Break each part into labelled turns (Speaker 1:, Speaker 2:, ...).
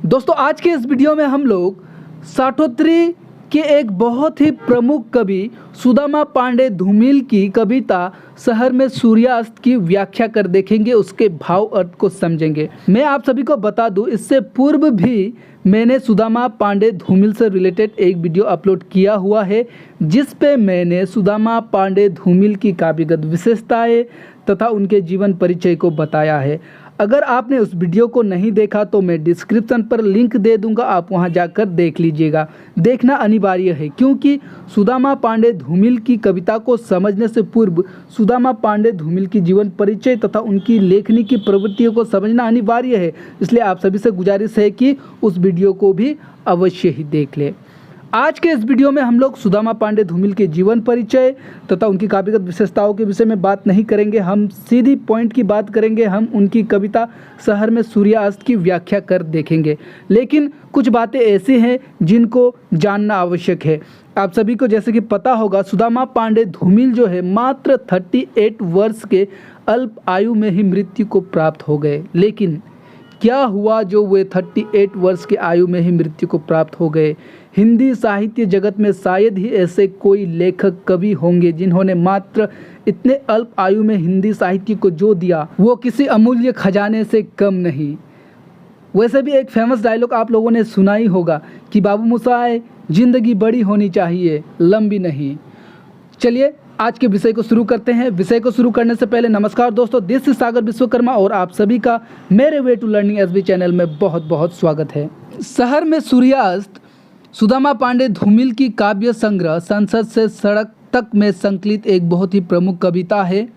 Speaker 1: दोस्तों आज के इस वीडियो में हम लोग साठोत्री के एक बहुत ही प्रमुख कवि सुदामा पांडे धूमिल की कविता शहर में सूर्यास्त की व्याख्या कर देखेंगे, उसके भाव अर्थ को समझेंगे। मैं आप सभी को बता दूं, इससे पूर्व भी मैंने सुदामा पांडे धूमिल से रिलेटेड एक वीडियो अपलोड किया हुआ है, जिस पे मैंने सुदामा पांडे धूमिल की काव्यगत विशेषताएं तथा उनके जीवन परिचय को बताया है। अगर आपने उस वीडियो को नहीं देखा तो मैं डिस्क्रिप्शन पर लिंक दे दूंगा, आप वहां जाकर देख लीजिएगा। देखना अनिवार्य है क्योंकि सुदामा पांडे धूमिल की कविता को समझने से पूर्व सुदामा पांडे धूमिल की जीवन परिचय तथा उनकी लेखनी की प्रवृत्तियों को समझना अनिवार्य है। इसलिए आप सभी से गुजारिश है कि उस वीडियो को भी अवश्य ही देख लें। आज के इस वीडियो में हम लोग सुदामा पांडे धूमिल के जीवन परिचय तथा उनकी काव्यगत विशेषताओं के विषय में बात नहीं करेंगे, हम सीधी पॉइंट की बात करेंगे। हम उनकी कविता शहर में सूर्यास्त की व्याख्या कर देखेंगे, लेकिन कुछ बातें ऐसी हैं जिनको जानना आवश्यक है। आप सभी को जैसे कि पता होगा, सुदामा पांडे धूमिल जो है मात्र 38 वर्ष के अल्प आयु में ही मृत्यु को प्राप्त हो गए। लेकिन क्या हुआ जो वे 38 वर्ष की आयु में ही मृत्यु को प्राप्त हो गए? हिंदी साहित्य जगत में शायद ही ऐसे कोई लेखक कवि होंगे जिन्होंने मात्र इतने अल्प आयु में हिंदी साहित्य को जो दिया वो किसी अमूल्य खजाने से कम नहीं। वैसे भी एक फेमस डायलॉग आप लोगों ने सुना ही होगा कि बाबू मोशाय, जिंदगी बड़ी होनी चाहिए, लंबी नहीं। चलिए आज के विषय को शुरू करते हैं। विषय को शुरू करने से पहले नमस्कार दोस्तों, दिस इज सागर विश्वकर्मा और आप सभी का मेरे way to learning SB channel में बहुत बहुत स्वागत है। शहर में सूर्यास्त सुदामा पांडे धूमिल की काव्य संग्रह संसद से सड़क तक में संकलित एक बहुत ही प्रमुख कविता है।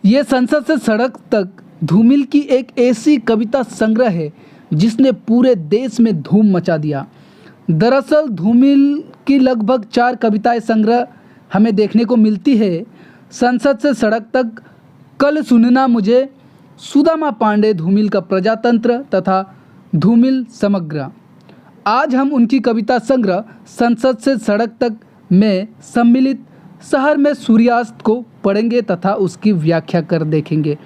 Speaker 1: ये संसद से सड़क तक धूमिल की एक ऐसी कविता संग्रह है जिसने पूरे देश में धूम मचा दिया। दरअसल धूमिल की लगभग 4 कविताएं संग्रह हमें देखने को मिलती है। संसद से सड़क तक, कल सुनना मुझे, सुदामा पांडे धूमिल का प्रजातंत्र तथा धूमिल समग्र। आज हम उनकी कविता संग्रह संसद से सड़क तक में सम्मिलित शहर में सूर्यास्त को पढ़ेंगे तथा उसकी व्याख्या कर देखेंगे।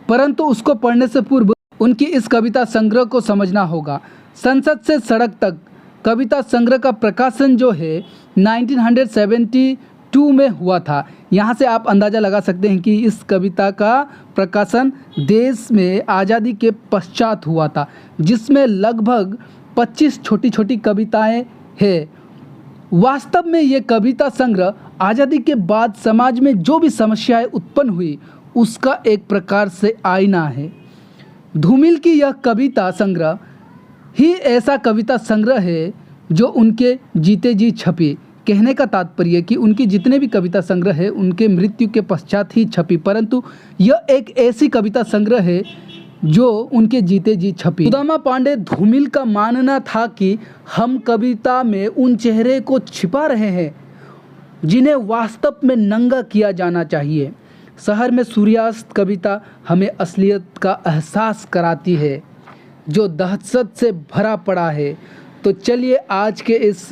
Speaker 1: परंतु उसको पढ़ने से पूर्व उनकी इस कविता संग्रह को समझना होगा। संसद से सड़क तक कविता संग्रह का प्रकाशन जो है 1972 में हुआ था। यहाँ से आप अंदाज़ा लगा सकते हैं कि इस कविता का प्रकाशन देश में आज़ादी के पश्चात हुआ था, जिसमें लगभग 25 छोटी छोटी कविताएं हैं। वास्तव में ये कविता संग्रह आज़ादी के बाद समाज में जो भी समस्याएं उत्पन्न हुई उसका एक प्रकार से आईना है। धूमिल की यह कविता संग्रह ही ऐसा कविता संग्रह है जो उनके जीते जी छपी। कहने का तात्पर्य कि उनकी जितने भी कविता संग्रह है उनके मृत्यु के पश्चात ही छपी, परंतु यह एक ऐसी कविता संग्रह है जो उनके जीते जी छपी। सुदामा पांडे धूमिल का मानना था कि हम कविता में उन चेहरे को छिपा रहे हैं जिन्हें वास्तव में नंगा किया जाना चाहिए। शहर में सूर्यास्त कविता हमें असलियत का एहसास कराती है जो दहशत से भरा पड़ा है। तो चलिए आज के इस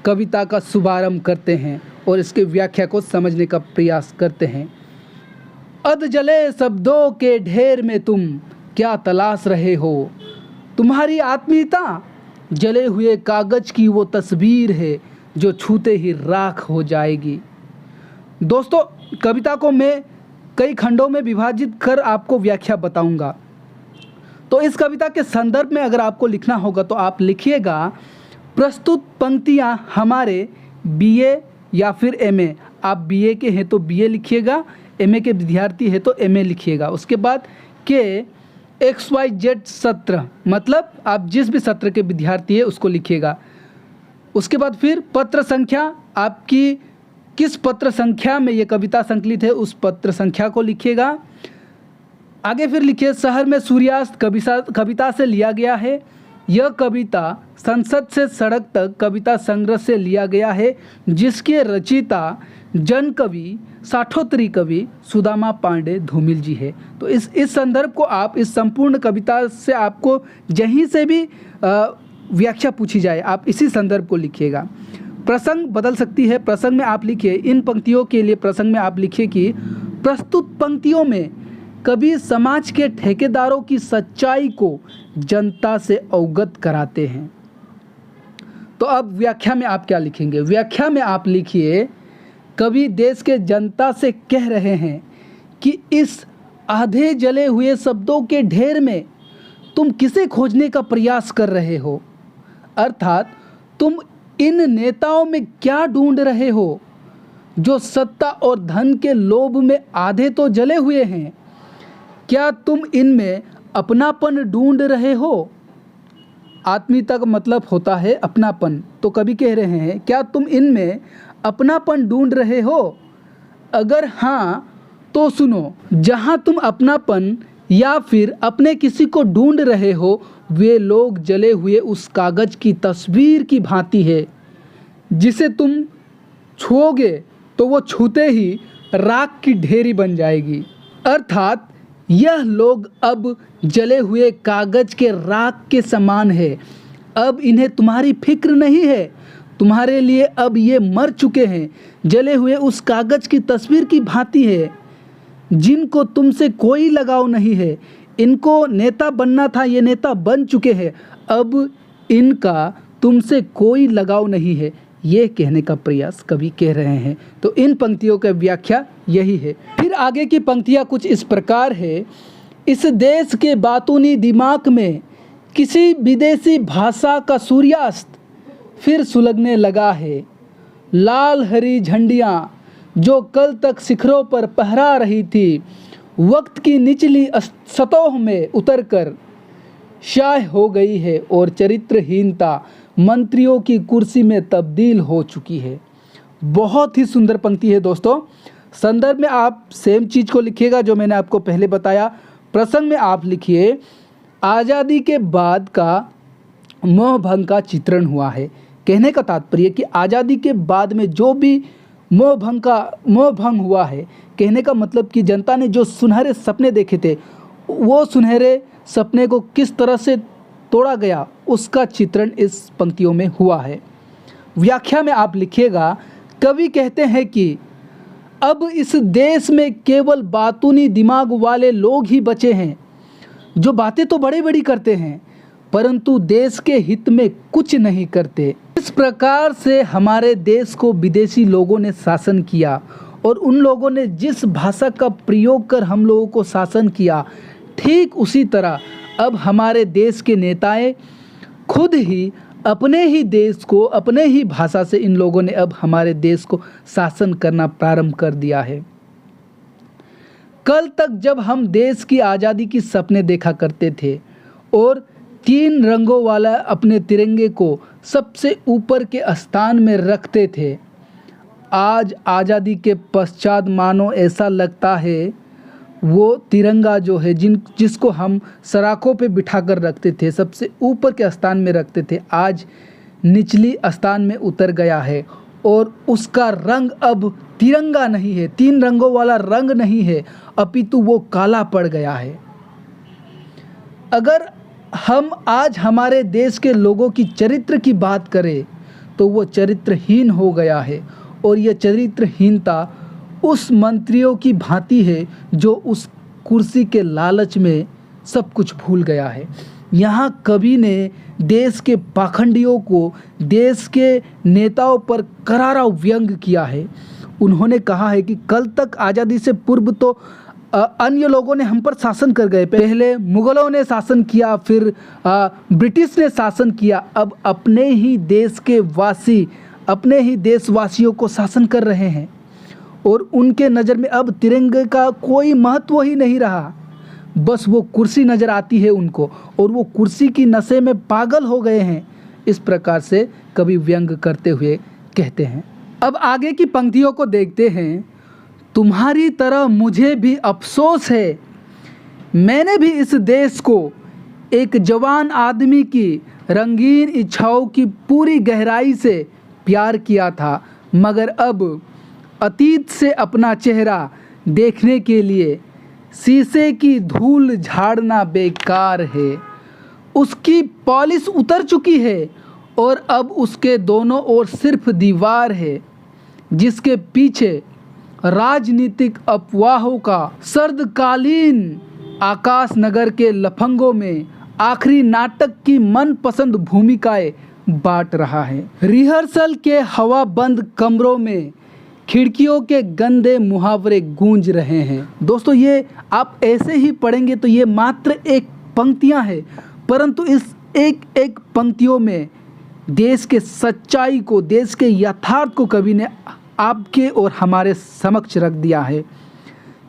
Speaker 1: कविता का शुभारंभ करते हैं और इसके व्याख्या को समझने का प्रयास करते हैं। अध जले शब्दों के ढेर में तुम क्या तलाश रहे हो? तुम्हारी आत्मीयता जले हुए कागज की वो तस्वीर है जो छूते ही राख हो जाएगी। दोस्तों कविता को मैं कई खंडों में विभाजित कर आपको व्याख्या बताऊंगा। तो इस कविता के संदर्भ में अगर आपको लिखना होगा तो आप लिखिएगा, प्रस्तुत पंक्तियां हमारे बीए या फिर एमए। आप बीए के हैं तो बीए लिखिएगा, एमए के विद्यार्थी हैं तो एमए लिखिएगा। उसके बाद के XYZ सत्र, मतलब आप जिस भी सत्र के विद्यार्थी है उसको लिखिएगा। उसके बाद फिर पत्र संख्या, आपकी किस पत्र संख्या में ये कविता संकलित है उस पत्र संख्या को लिखिएगा। आगे फिर लिखिए, शहर में सूर्यास्त कविता से लिया गया है। यह कविता संसद से सड़क तक कविता संग्रह से लिया गया है जिसके रचयिता जन कवि साठोत्री कवि सुदामा पांडे धूमिल जी है। तो इस संदर्भ को आप इस संपूर्ण कविता से आपको जहीं से भी व्याख्या पूछी जाए आप इसी संदर्भ को लिखिएगा। प्रसंग बदल सकती है, प्रसंग में आप लिखिए, इन पंक्तियों के लिए प्रसंग में आप लिखिए कि प्रस्तुत पंक्तियों में कवि समाज के ठेकेदारों की सच्चाई को जनता से अवगत कराते हैं। तो अब व्याख्या में आप क्या लिखेंगे? व्याख्या में आप लिखिए, कवि देश के जनता से कह रहे हैं कि इस आधे जले हुए शब्दों के ढेर में तुम किसे खोजने का प्रयास कर रहे हो? अर्थात तुम इन नेताओं में क्या ढूंढ रहे हो जो सत्ता और धन के लोभ में आधे तो जले हुए हैं? क्या तुम इनमें अपनापन ढूंढ रहे हो? आत्मीयता का मतलब होता है अपनापन। तो कवि कह रहे हैं, क्या तुम इनमें अपनापन ढूंढ रहे हो? अगर हाँ तो सुनो, जहाँ तुम अपनापन या फिर अपने किसी को ढूंढ रहे हो, वे लोग जले हुए उस कागज की तस्वीर की भांति है जिसे तुम छुओगे तो वो छूते ही राख की ढेरी बन जाएगी। अर्थात यह लोग अब जले हुए कागज के राख के समान है। अब इन्हें तुम्हारी फिक्र नहीं है, तुम्हारे लिए अब ये मर चुके हैं, जले हुए उस कागज की तस्वीर की भांति है जिनको तुमसे कोई लगाव नहीं है। इनको नेता बनना था, ये नेता बन चुके हैं, अब इनका तुमसे कोई लगाव नहीं है, ये कहने का प्रयास कवि कह रहे हैं। तो इन पंक्तियों का व्याख्या यही है। फिर आगे की पंक्तियाँ कुछ इस प्रकार है, इस देश के बातूनी दिमाग में किसी विदेशी भाषा का सूर्यास्त फिर सुलगने लगा है। लाल हरी झंडियाँ जो कल तक शिखरों पर फहरा रही थी, वक्त की निचली सतह में उतरकर शाह हो गई है और चरित्रहीनता मंत्रियों की कुर्सी में तब्दील हो चुकी है। बहुत ही सुंदर पंक्ति है दोस्तों। संदर्भ में आप सेम चीज़ को लिखिएगा जो मैंने आपको पहले बताया। प्रसंग में आप लिखिए, आज़ादी के बाद का मोह भंग का चित्रण हुआ है। कहने का तात्पर्य कि आज़ादी के बाद में जो भी मोह भंग हुआ है, कहने का मतलब कि जनता ने जो सुनहरे सपने देखे थे, वो सुनहरे सपने को किस तरह से तोड़ा गया, उसका चित्रण इस पंक्तियों में हुआ है। व्याख्या में आप लिखिएगा, कवि कहते हैं कि अब इस देश में केवल बातूनी दिमाग वाले लोग ही बचे हैं जो बातें तो बड़ी बड़ी करते हैं परंतु देश के हित में कुछ नहीं करते। इस प्रकार से हमारे देश को विदेशी लोगों ने शासन किया और उन लोगों ने जिस भाषा का प्रयोग कर हम लोगों को शासन किया, ठीक उसी तरह अब हमारे देश के नेताएं खुद ही अपने ही देश को अपने ही भाषा से इन लोगों ने अब हमारे देश को शासन करना प्रारंभ कर दिया है। कल तक जब हम देश की आज़ादी की सपने देखा करते थे और 3 रंगों वाला अपने तिरंगे को सबसे ऊपर के स्थान में रखते थे, आज आज़ादी के पश्चात मानो ऐसा लगता है वो तिरंगा जो है जिसको हम सराखों पे बिठा कर रखते थे, सबसे ऊपर के स्थान में रखते थे, आज निचली स्थान में उतर गया है और उसका रंग अब तिरंगा नहीं है, 3 रंगों वाला रंग नहीं है, अपितु वो काला पड़ गया है। अगर हम आज हमारे देश के लोगों की चरित्र की बात करें तो वो चरित्रहीन हो गया है और यह चरित्रहीनता उस मंत्रियों की भांति है जो उस कुर्सी के लालच में सब कुछ भूल गया है। यहाँ कवि ने देश के पाखंडियों को, देश के नेताओं पर करारा व्यंग किया है। उन्होंने कहा है कि कल तक आज़ादी से पूर्व तो अन्य लोगों ने हम पर शासन कर गए, पहले मुग़लों ने शासन किया, फिर ब्रिटिश ने शासन किया, अब अपने ही देश के वासी अपने ही देशवासियों को शासन कर रहे हैं और उनके नज़र में अब तिरंगे का कोई महत्व ही नहीं रहा, बस वो कुर्सी नज़र आती है उनको और वो कुर्सी की नशे में पागल हो गए हैं। इस प्रकार से कवि व्यंग करते हुए कहते हैं। अब आगे की पंक्तियों को देखते हैं। तुम्हारी तरह मुझे भी अफसोस है, मैंने भी इस देश को एक जवान आदमी की रंगीन इच्छाओं की पूरी गहराई से प्यार किया था, मगर अब अतीत से अपना चेहरा देखने के लिए शीशे की धूल झाड़ना बेकार है। उसकी पॉलिश उतर चुकी है और अब उसके दोनों ओर सिर्फ दीवार है जिसके पीछे राजनीतिक अफवाहों का सर्दकालीन आकाश नगर के लफंगों में आखिरी नाटक की मनपसंद भूमिकाएं बांट रहा है। रिहर्सल के हवा बंद कमरों में खिड़कियों के गंदे मुहावरे गूंज रहे हैं। दोस्तों, ये आप ऐसे ही पढ़ेंगे तो ये मात्र एक पंक्तियां हैं, परंतु इस एक एक पंक्तियों में देश के सच्चाई को, देश के यथार्थ को कवि ने आपके और हमारे समक्ष रख दिया है।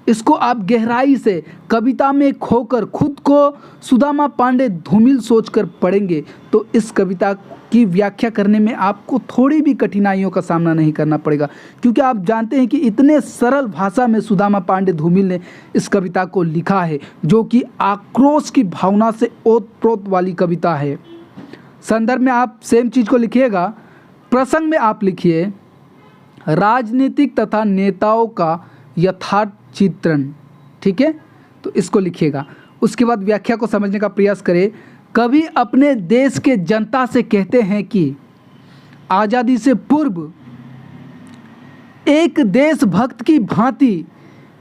Speaker 1: इसको आप गहराई से कविता में खोकर खुद को सुदामा पांडे धूमिल सोचकर पढ़ेंगे तो इस कविता की व्याख्या करने में आपको थोड़ी भी कठिनाइयों का सामना नहीं करना पड़ेगा, क्योंकि आप जानते हैं कि इतने सरल भाषा में सुदामा पांडे धूमिल ने इस कविता को लिखा है, जो कि आक्रोश की भावना से ओतप्रोत वाली कविता है। संदर्भ में आप सेम चीज़ को लिखिएगा। प्रसंग में आप लिखिए राजनीतिक तथा नेताओं का यथार्थ चित्रण, ठीक है, तो इसको लिखिएगा। उसके बाद व्याख्या को समझने का प्रयास करें। कवि अपने देश के जनता से कहते हैं कि आज़ादी से पूर्व एक देशभक्त की भांति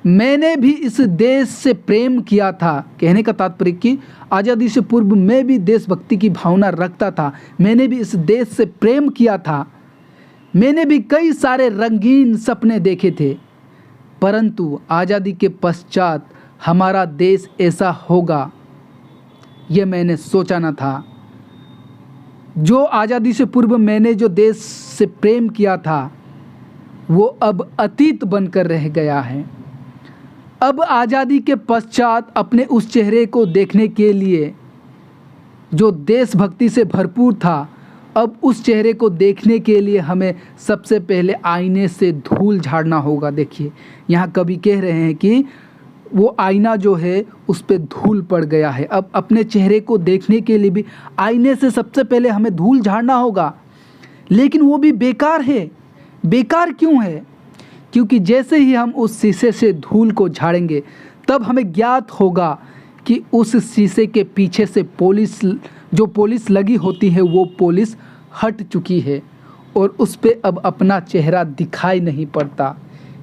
Speaker 1: मैंने भी इस देश से प्रेम किया था। कहने का तात्पर्य कि आज़ादी से पूर्व मैं भी देशभक्ति की भावना रखता था, मैंने भी इस देश से प्रेम किया था, मैंने भी कई सारे रंगीन सपने देखे थे, परंतु आज़ादी के पश्चात हमारा देश ऐसा होगा ये मैंने सोचा न था। जो आज़ादी से पूर्व मैंने जो देश से प्रेम किया था वो अब अतीत बनकर रह गया है। अब आज़ादी के पश्चात अपने उस चेहरे को देखने के लिए जो देशभक्ति से भरपूर था, अब उस चेहरे को देखने के लिए हमें सबसे पहले आईने से धूल झाड़ना होगा। देखिए, यहाँ कवि कह रहे हैं कि वो आईना जो है उस पर धूल पड़ गया है। अब अपने चेहरे को देखने के लिए भी आईने से सबसे पहले हमें धूल झाड़ना होगा, लेकिन वो भी बेकार है। बेकार क्यों है? क्योंकि जैसे ही हम उस शीशे से धूल को झाड़ेंगे तब हमें ज्ञात होगा कि उस शीशे के पीछे से पुलिस लगी होती है वो पुलिस हट चुकी है और उस पे अब अपना चेहरा दिखाई नहीं पड़ता।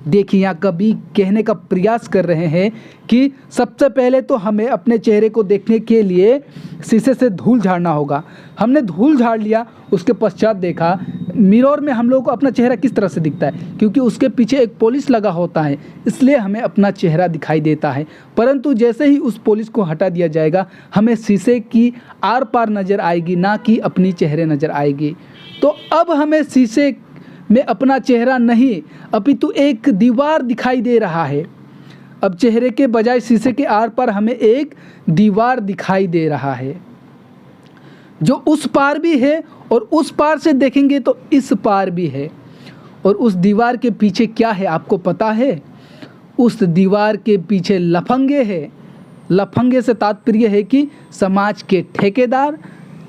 Speaker 1: देखिए, यहाँ कवि कहने का प्रयास कर रहे हैं कि सबसे पहले तो हमें अपने चेहरे को देखने के लिए शीशे से धूल झाड़ना होगा। हमने धूल झाड़ लिया, उसके पश्चात देखा मिरर में हम लोगों को अपना चेहरा किस तरह से दिखता है, क्योंकि उसके पीछे एक पुलिस लगा होता है, इसलिए हमें अपना चेहरा दिखाई देता है। परंतु जैसे ही उस पुलिस को हटा दिया जाएगा हमें शीशे की आर पार नज़र आएगी, ना कि अपनी चेहरे नज़र आएगी। तो अब हमें शीशे में अपना चेहरा नहीं अपितु एक दीवार दिखाई दे रहा है। अब चेहरे के बजाय शीशे के आर पार हमें एक दीवार दिखाई दे रहा है, जो उस पार भी है और उस पार से देखेंगे तो इस पार भी है। और उस दीवार के पीछे क्या है आपको पता है? उस दीवार के पीछे लफंगे हैं। लफंगे से तात्पर्य है कि समाज के ठेकेदार,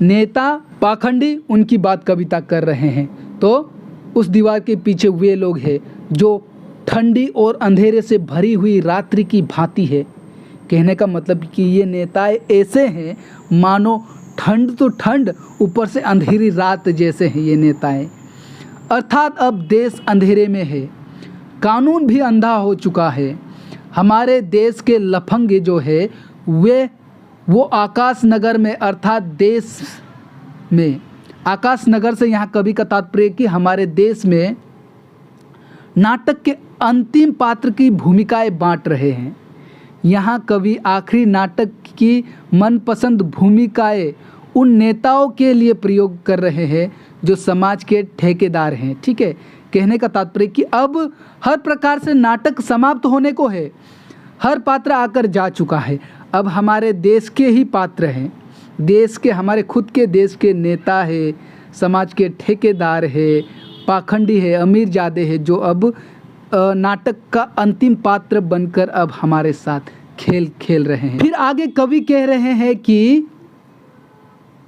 Speaker 1: नेता, पाखंडी, उनकी बात कविता कर रहे हैं। तो उस दीवार के पीछे वे लोग हैं जो ठंडी और अंधेरे से भरी हुई रात्रि की भांति है। कहने का मतलब कि ये नेताएं ऐसे हैं मानो ठंड तो ठंड, ऊपर से अंधेरी रात जैसे हैं ये नेताएं। अर्थात अब देश अंधेरे में है, कानून भी अंधा हो चुका है। हमारे देश के लफंगे जो है वो आकाश नगर में, अर्थात देश में, आकाश नगर से यहाँ कवि का तात्पर्य कि हमारे देश में नाटक के अंतिम पात्र की भूमिकाएं बांट रहे हैं। यहाँ कवि आखिरी नाटक की मनपसंद भूमिकाएं उन नेताओं के लिए प्रयोग कर रहे हैं जो समाज के ठेकेदार हैं। ठीक है, कहने का तात्पर्य कि अब हर प्रकार से नाटक समाप्त होने को है, हर पात्र आकर जा चुका है। अब हमारे देश के ही पात्र हैं, देश के, हमारे खुद के देश के नेता है, समाज के ठेकेदार है, पाखंडी है, अमीरजादे है, जो अब नाटक का अंतिम पात्र बनकर अब हमारे साथ खेल खेल रहे हैं। फिर आगे कवि कह रहे हैं कि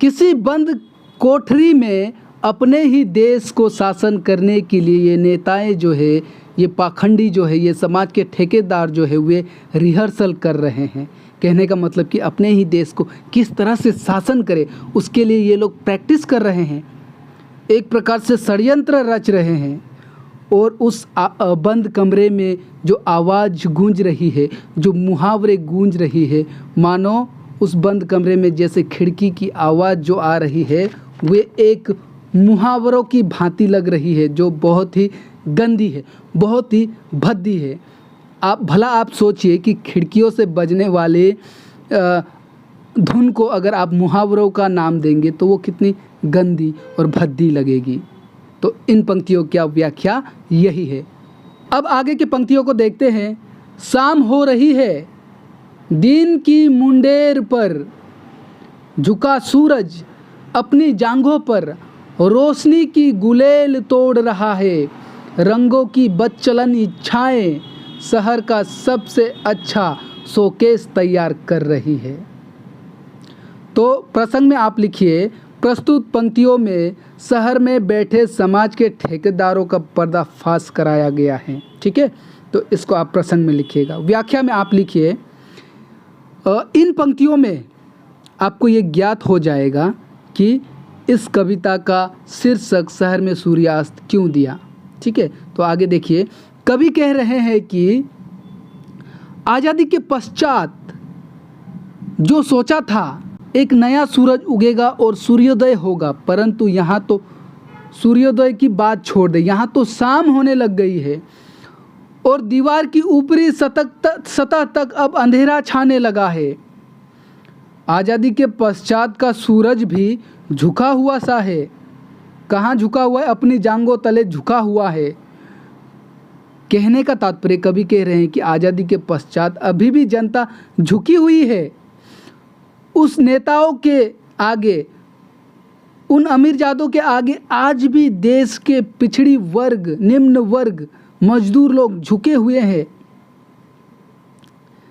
Speaker 1: किसी बंद कोठरी में अपने ही देश को शासन करने के लिए ये नेताएं जो है, ये पाखंडी जो है, ये समाज के ठेकेदार जो है, वे रिहर्सल कर रहे हैं। कहने का मतलब कि अपने ही देश को किस तरह से शासन करे उसके लिए ये लोग प्रैक्टिस कर रहे हैं, एक प्रकार से षड्यंत्र रच रहे हैं। और उस बंद कमरे में जो आवाज़ गूंज रही है, जो मुहावरे गूंज रही है, मानो उस बंद कमरे में जैसे खिड़की की आवाज़ जो आ रही है वे एक मुहावरों की भांति लग रही है, जो बहुत ही गंदी है, बहुत ही भद्दी है। आप सोचिए कि खिड़कियों से बजने वाले धुन को अगर आप मुहावरों का नाम देंगे तो वो कितनी गंदी और भद्दी लगेगी। तो इन पंक्तियों की व्याख्या यही है। अब आगे की पंक्तियों को देखते हैं। शाम हो रही है, दिन की मुंडेर पर झुका सूरज अपनी जांघों पर रोशनी की गुलेल तोड़ रहा है। रंगों की बदचलन इच्छाएं शहर का सबसे अच्छा शोकेस तैयार कर रही है। तो प्रसंग में आप लिखिए, प्रस्तुत पंक्तियों में शहर में बैठे समाज के ठेकेदारों का पर्दाफाश कराया गया है। ठीक है, तो इसको आप प्रसंग में लिखिएगा। व्याख्या में आप लिखिए, इन पंक्तियों में आपको ये ज्ञात हो जाएगा कि इस कविता का शीर्षक शहर में सूर्यास्त क्यों दिया। ठीक है, तो आगे देखिए। कवि कह रहे हैं कि आज़ादी के पश्चात जो सोचा था एक नया सूरज उगेगा और सूर्योदय होगा, परंतु यहाँ तो सूर्योदय की बात छोड़ दे, यहाँ तो शाम होने लग गई है और दीवार की ऊपरी सतह तक अब अंधेरा छाने लगा है। आज़ादी के पश्चात का सूरज भी झुका हुआ सा है। कहाँ झुका हुआ है? अपनी जांघों तले झुका हुआ है। कहने का तात्पर्य कवि कह रहे हैं कि आज़ादी के पश्चात अभी भी जनता झुकी हुई है। उस नेताओं के आगे, उन अमीरजादों के आगे आज भी देश के पिछड़ी वर्ग, निम्न वर्ग, मजदूर लोग झुके हुए हैं।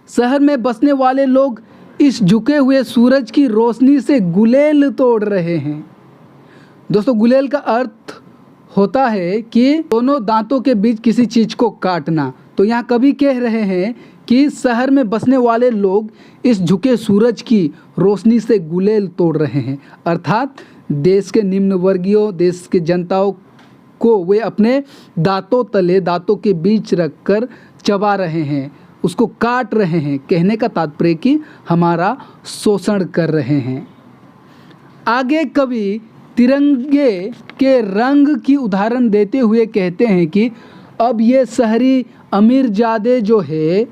Speaker 1: शहर में बसने वाले लोग इस झुके हुए सूरज की रोशनी से गुलेल तोड़ रहे हैं। दोस्तों, गुलेल का अर्थ होता है कि दोनों दांतों के बीच किसी चीज़ को काटना। तो यहाँ कवि कह रहे हैं कि शहर में बसने वाले लोग इस झुके सूरज की रोशनी से गुलेल तोड़ रहे हैं, अर्थात देश के निम्न वर्गीयों, देश के जनताओं को वे अपने दांतों तले, दांतों के बीच रखकर चबा रहे हैं, उसको काट रहे हैं। कहने का तात्पर्य कि हमारा शोषण कर रहे हैं। आगे कवि तिरंगे के रंग की उदाहरण देते हुए कहते हैं कि अब ये शहरी अमीरजादे जो है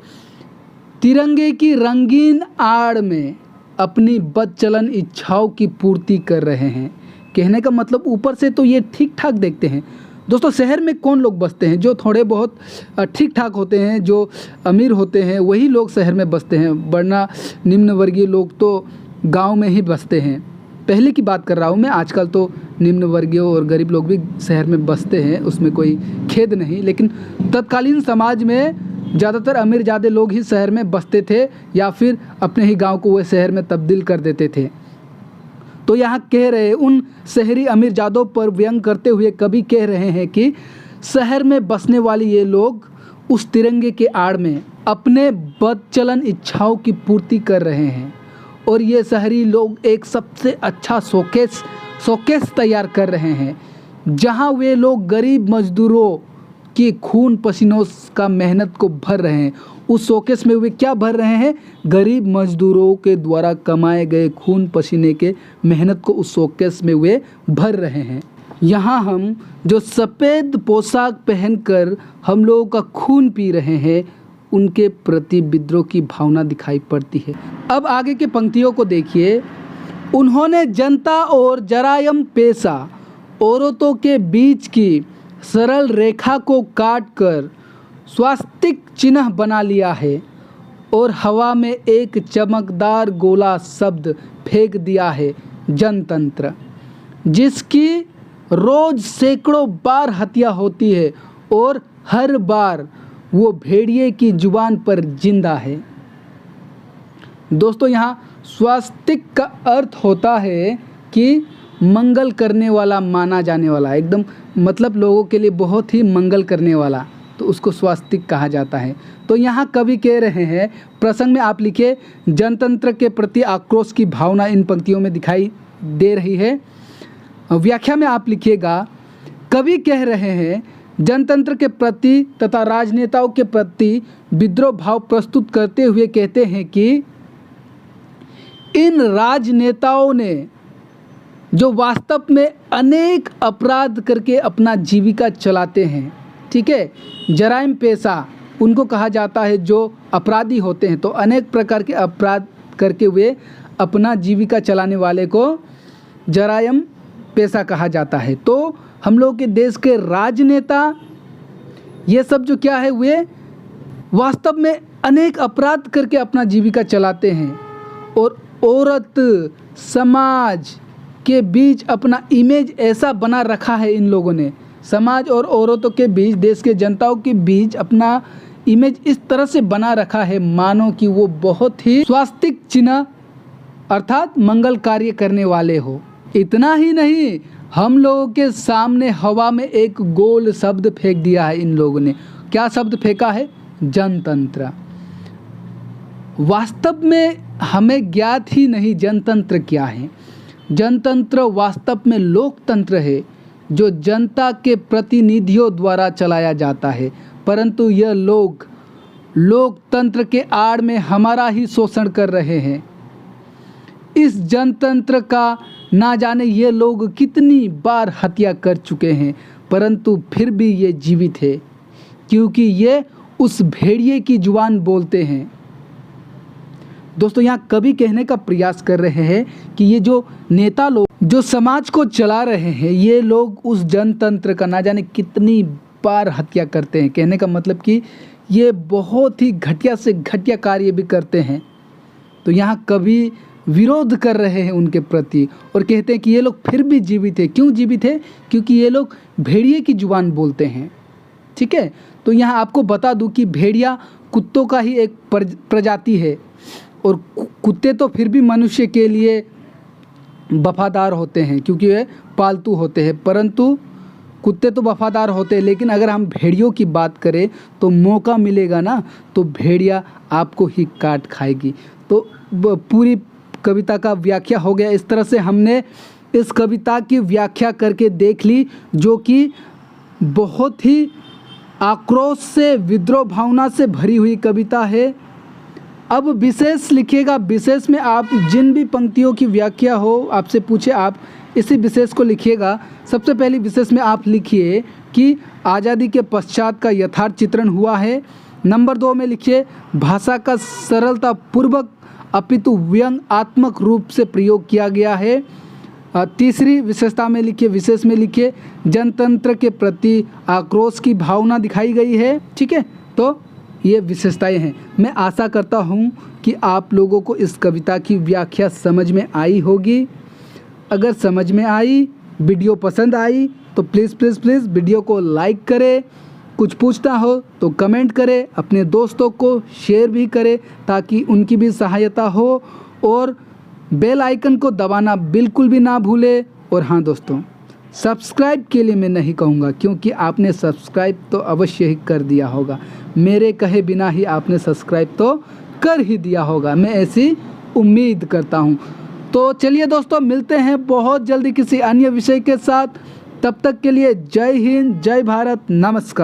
Speaker 1: तिरंगे की रंगीन आड़ में अपनी बदचलन इच्छाओं की पूर्ति कर रहे हैं। कहने का मतलब ऊपर से तो ये ठीक ठाक देखते हैं। दोस्तों, शहर में कौन लोग बसते हैं? जो थोड़े बहुत ठीक ठाक होते हैं, जो अमीर होते हैं, वही लोग शहर में बसते हैं, वरना निम्न वर्गीय लोग तो गांव में ही बसते हैं। पहले की बात कर रहा हूँ मैं, आजकल तो निम्न वर्गीय और गरीब लोग भी शहर में बसते हैं, उसमें कोई खेद नहीं। लेकिन तत्कालीन समाज में ज़्यादातर अमीरजादे लोग ही शहर में बसते थे या फिर अपने ही गांव को वे शहर में तब्दील कर देते थे। तो यहाँ कह रहे, उन शहरी अमीरजादों पर व्यंग करते हुए कवि कह रहे हैं कि शहर में बसने वाले ये लोग उस तिरंगे के आड़ में अपने बदचलन इच्छाओं की पूर्ति कर रहे हैं और ये शहरी लोग एक सबसे अच्छा शोकेस तैयार कर रहे हैं, जहाँ वे लोग गरीब मजदूरों की खून पसीनों का मेहनत को भर रहे हैं। उस शोकेस में वे क्या भर रहे हैं? गरीब मजदूरों के द्वारा कमाए गए खून पसीने के मेहनत को उस शोकेस में वे भर रहे हैं। यहाँ हम जो सफ़ेद पोशाक पहनकर हम लोगों का खून पी रहे हैं, उनके प्रति विद्रोह की भावना दिखाई पड़ती है। अब आगे के पंक्तियों को देखिए। उन्होंने जनता और जरायम पेशा औरतों के बीच की सरल रेखा को काटकर स्वास्तिक चिन्ह बना लिया है और हवा में एक चमकदार गोला शब्द फेंक दिया है, जनतंत्र, जिसकी रोज सैकड़ों बार हत्या होती है और हर बार वो भेड़िए की जुबान पर जिंदा है। दोस्तों, यहाँ स्वास्तिक का अर्थ होता है कि मंगल करने वाला, माना जाने वाला, एकदम मतलब लोगों के लिए बहुत ही मंगल करने वाला, तो उसको स्वास्तिक कहा जाता है। तो यहाँ कवि कह रहे हैं, प्रसंग में आप लिखे, जनतंत्र के प्रति आक्रोश की भावना इन पंक्तियों में दिखाई दे रही है। व्याख्या में आप लिखिएगा, कवि कह रहे हैं जनतंत्र के प्रति तथा राजनेताओं के प्रति विद्रोह भाव प्रस्तुत करते हुए कहते हैं कि इन राजनेताओं ने जो वास्तव में अनेक अपराध करके अपना जीविका चलाते हैं, ठीक है, जराइम पेशा उनको कहा जाता है जो अपराधी होते हैं, तो अनेक प्रकार के अपराध करके वे अपना जीविका चलाने वाले को जराइम पेशा कहा जाता है। तो हम लोग के देश के राजनेता ये सब जो क्या है, वे वास्तव में अनेक अपराध करके अपना जीविका चलाते हैं और औरत समाज के बीच अपना इमेज ऐसा बना रखा है इन लोगों ने, समाज और औरतों के बीच, देश के जनताओं के बीच अपना इमेज इस तरह से बना रखा है मानो कि वो बहुत ही स्वास्तिक चिन्ह अर्थात मंगल कार्य करने वाले हो। इतना ही नहीं, हम लोगों के सामने हवा में एक गोल शब्द फेंक दिया है इन लोगों ने। क्या शब्द फेंका है? जनतंत्र। वास्तव में हमें ज्ञात ही नहीं जनतंत्र क्या है। जनतंत्र वास्तव में लोकतंत्र है जो जनता के प्रतिनिधियों द्वारा चलाया जाता है, परंतु यह लोग लोकतंत्र के आड़ में हमारा ही शोषण कर रहे हैं। इस जनतंत्र का ना जाने ये लोग कितनी बार हत्या कर चुके हैं, परंतु फिर भी ये जीवित है क्योंकि ये उस भेड़िए की जुबान बोलते हैं। दोस्तों, यहाँ कवि कहने का प्रयास कर रहे हैं कि ये जो नेता लोग जो समाज को चला रहे हैं, ये लोग उस जनतंत्र का ना जाने कितनी बार हत्या करते हैं। कहने का मतलब कि ये बहुत ही घटिया से घटिया कार्य भी करते हैं। तो यहाँ कवि विरोध कर रहे हैं उनके प्रति और कहते हैं कि ये लोग फिर भी जीवित है। क्यों जीवित है? क्योंकि ये लोग भेड़िए की जुबान बोलते हैं, ठीक है। तो यहाँ आपको बता दूं कि भेड़िया कुत्तों का ही एक प्रजाति है और कुत्ते तो फिर भी मनुष्य के लिए वफादार होते हैं क्योंकि वे पालतू होते हैं, परंतु कुत्ते तो वफादार होते हैं। लेकिन अगर हम भेड़ियों की बात करें तो मौका मिलेगा ना तो भेड़िया आपको ही काट खाएगी। तो पूरी कविता का व्याख्या हो गया। इस तरह से हमने इस कविता की व्याख्या करके देख ली, जो कि बहुत ही आक्रोश से, विद्रोह भावना से भरी हुई कविता है। अब विशेष लिखिएगा। विशेष में आप जिन भी पंक्तियों की व्याख्या हो आपसे पूछे, आप इसी विशेष को लिखिएगा। सबसे पहली विशेष में आप लिखिए कि आज़ादी के पश्चात का यथार्थ चित्रण हुआ है। नंबर 2 में लिखिए भाषा का सरलता पूर्वक अपितु व्यंग्यात्मक रूप से प्रयोग किया गया है। तीसरी विशेषता में लिखिए, विशेष में लिखिए जनतंत्र के प्रति आक्रोश की भावना दिखाई गई है, ठीक है। तो ये विशेषताएं हैं। मैं आशा करता हूँ कि आप लोगों को इस कविता की व्याख्या समझ में आई होगी। अगर समझ में आई, वीडियो पसंद आई तो प्लीज़ प्लीज़ प्लीज़ वीडियो को लाइक करें। कुछ पूछना हो तो कमेंट करें, अपने दोस्तों को शेयर भी करें ताकि उनकी भी सहायता हो, और बेल आइकन को दबाना बिल्कुल भी ना भूलें। और हाँ दोस्तों, सब्सक्राइब के लिए मैं नहीं कहूँगा क्योंकि आपने सब्सक्राइब तो अवश्य ही कर दिया होगा। मेरे कहे बिना ही आपने सब्सक्राइब तो कर ही दिया होगा, मैं ऐसी उम्मीद करता हूँ। तो चलिए दोस्तों, मिलते हैं बहुत जल्दी किसी अन्य विषय के साथ। तब तक के लिए जय हिंद, जय भारत, नमस्कार।